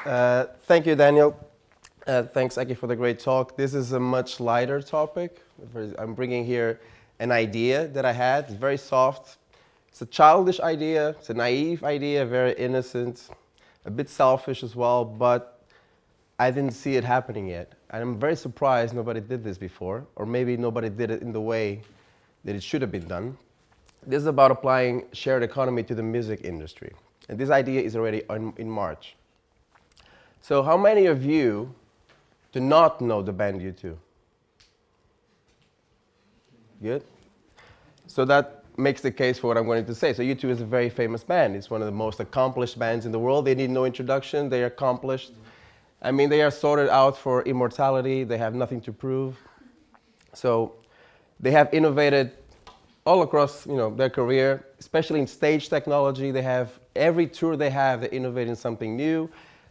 Thank you, Daniel. Thanks, Aki, for the great talk. This is a much lighter topic. I'm bringing here an idea that I had. It's very soft. It's a childish idea. It's a naive idea, very innocent, a bit selfish as well, but I didn't see it happening yet. And I'm very surprised nobody did this before, or maybe nobody did it in the way that it should have been done. This is about applying shared economy to the music industry. And this idea is already in March. So how many of you do not know the band U2? Good. So that makes the case for what I'm going to say. So U2 is a very famous band. It's one of the most accomplished bands in the world. They need no introduction. They are accomplished. I mean, they are sorted out for immortality. They have nothing to prove. So they have innovated all across, their career, especially in stage technology. They have every tour they have, they innovate in something new.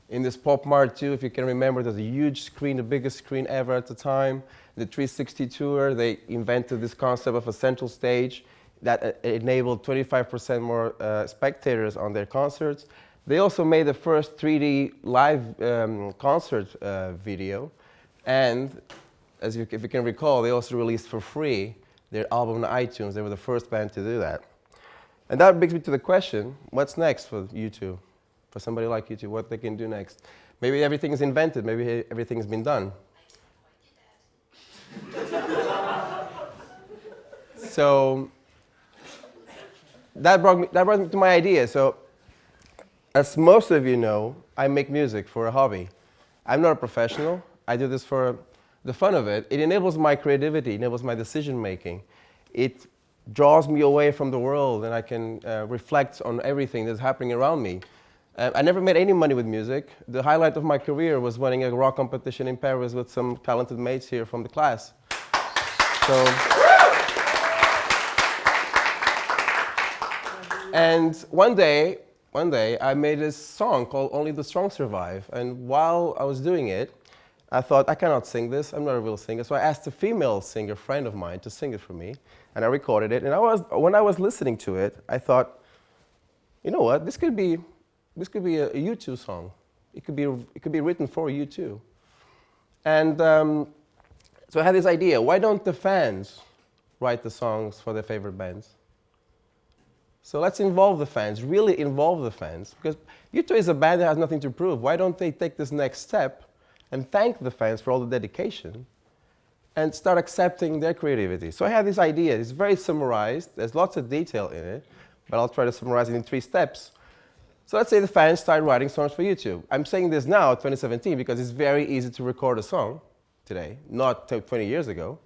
In this Pop Mart 2, if you can remember, there's a huge screen, the biggest screen ever at the time. The 360 tour, they invented this concept of a central stage that enabled 25% more spectators on their concerts. They also made the first 3D live concert video. And if you can recall, they also released for free their album on iTunes. They were the first band to do that. And that brings me to the question, what's next for U2? For somebody like U2, what they can do next? Maybe everything is invented, maybe everything has been done. So that brought me to my idea. So as most of you know, I make music for a hobby. I'm not a professional. I do this for the fun of it. It enables my creativity, enables my decision making. It draws me away from the world, and I can reflect on everything that's happening around me. I never made any money with music. The highlight of my career was winning a rock competition in Paris with some talented mates here from the class. And one day, I made this song called Only the Strong Survive. And while I was doing it, I thought, I cannot sing this. I'm not a real singer. So I asked a female singer friend of mine to sing it for me. And I recorded it. And when I was listening to it, I thought, you know what? This could be a U2 song. It could be written for U2. And so I had this idea. Why don't the fans write the songs for their favorite bands? So let's involve the fans, really involve the fans. Because U2 is a band that has nothing to prove. Why don't they take this next step and thank the fans for all the dedication and start accepting their creativity? So I had this idea. It's very summarized. There's lots of detail in it, but I'll try to summarize it in 3 steps. So let's say the fans start writing songs for U2. I'm saying this now, 2017, because it's very easy to record a song today, not 20 years ago.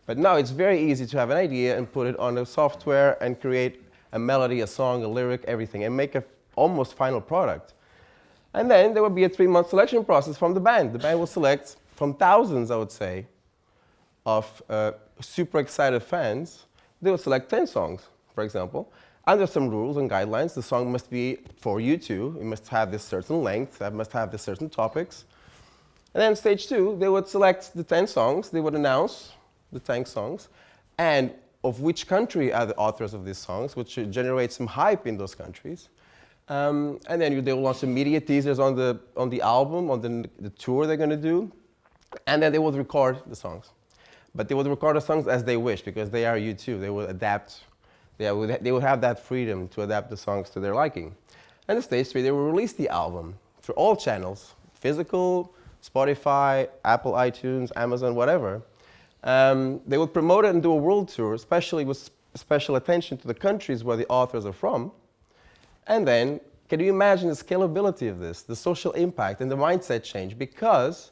But now it's very easy to have an idea and put it on the software and create a melody, a song, a lyric, everything, and make an almost final product. And then there will be a 3-month selection process from the band. The band will select from thousands, I would say, of super excited fans. They will select 10 songs, for example. Under some rules and guidelines, the song must be for U2. It must have this certain length. It must have this certain topics. And then stage 2, they would select the 10 songs. They would announce the 10 songs and of which country are the authors of these songs, which should generate some hype in those countries. And then they will launch some media teasers on the album, on the tour they're going to do. And then they will record the songs. But they will record the songs as they wish, because they are U2. They will adapt. They will have that freedom to adapt the songs to their liking. And at stage 3, they will release the album through all channels, physical, Spotify, Apple iTunes, Amazon, whatever. They will promote it and do a world tour, especially with special attention to the countries where the authors are from. And then, can you imagine the scalability of this, the social impact and the mindset change? Because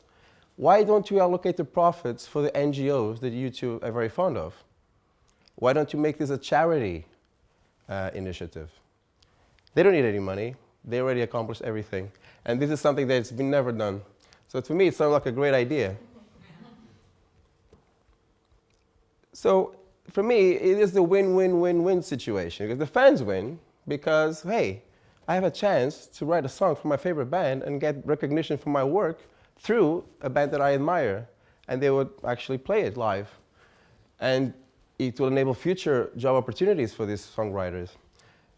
why don't you allocate the profits for the NGOs that you two are very fond of? Why don't you make this a charity initiative? They don't need any money. They already accomplished everything. And this is something that's been never done. So to me, it sounds like a great idea. So for me, it is the win-win-win-win situation. Because the fans win because, hey, I have a chance to write a song for my favorite band and get recognition for my work through a band that I admire. And they would actually play it live. And it will enable future job opportunities for these songwriters.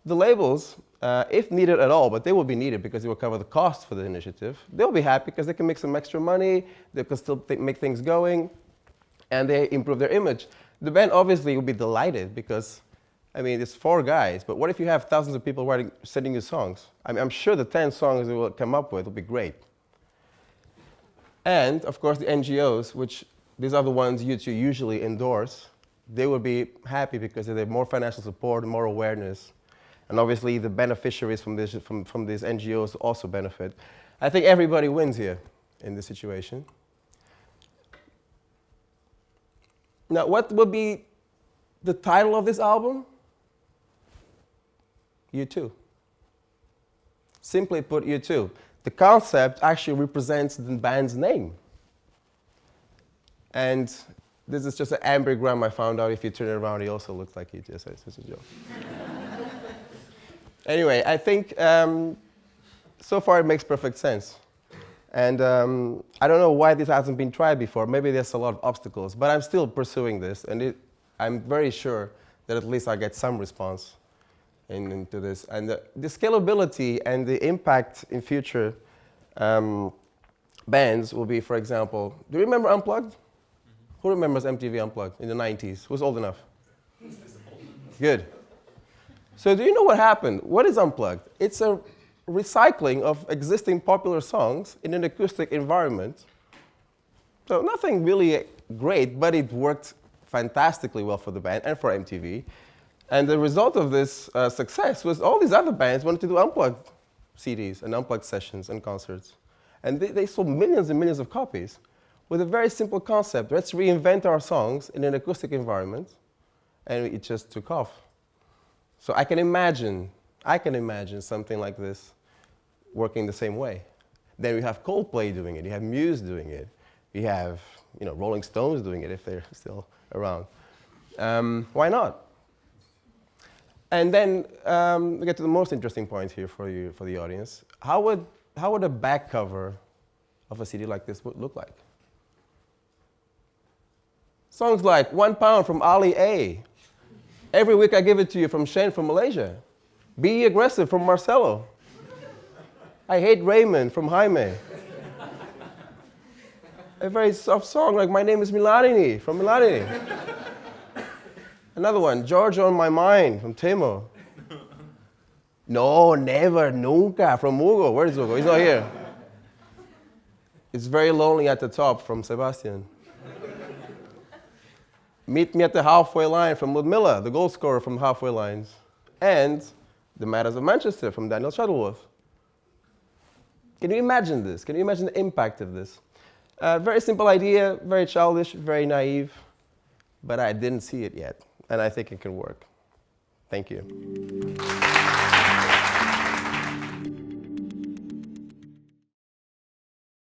The labels, if needed at all, but they will be needed because they will cover the cost for the initiative, they'll be happy because they can make some extra money, they can still make things going, and they improve their image. The band obviously will be delighted because, I mean, it's 4 guys, but what if you have thousands of people sending you songs? I mean, I'm sure the 10 songs they will come up with will be great. And, of course, the NGOs, which these are the ones U2 usually endorse, they will be happy because they have more financial support, more awareness. And obviously, the beneficiaries from these NGOs also benefit. I think everybody wins here in this situation. Now, what will be the title of this album? U2. Simply put, U2. The concept actually represents the band's name. And this is just an ambigram I found out. If you turn it around, he also looks like U2. So it's just a joke. Anyway, I think so far it makes perfect sense. And I don't know why this hasn't been tried before. Maybe there's a lot of obstacles. But I'm still pursuing this. And I'm very sure that at least I get some response into this. And the scalability and the impact in future bands will be, for example, do you remember Unplugged? Mm-hmm. Who remembers MTV Unplugged in the 90s? Who's old enough? Good. So do you know what happened? What is Unplugged? It's a recycling of existing popular songs in an acoustic environment. So nothing really great, but it worked fantastically well for the band and for MTV. And the result of this success was all these other bands wanted to do Unplugged CDs and Unplugged sessions and concerts. And they sold millions and millions of copies with a very simple concept. Let's reinvent our songs in an acoustic environment. And it just took off. So I can imagine something like this working the same way. Then we have Coldplay doing it, you have Muse doing it, you have Rolling Stones doing it if they're still around. Why not? And then we get to the most interesting point here for the audience. How would a back cover of a CD like this look like? Songs like 1 Pound from Ali A. Every week I give it to you from Shane from Malaysia. Be Aggressive from Marcelo. I Hate Raymond from Jaime. A very soft song like My Name is Miladini from Miladini. Another one, George on My Mind from Temo. No, never, nunca from Hugo. Where's Hugo? He's not here. It's Very Lonely at the Top from Sebastian. Meet Me at the Halfway Line from Ludmilla, the goal scorer from Halfway Lines. And The Matters of Manchester from Daniel Shuttleworth. Can you imagine this? Can you imagine the impact of this? Very simple idea, very childish, very naive, but I didn't see it yet, and I think it can work. Thank you.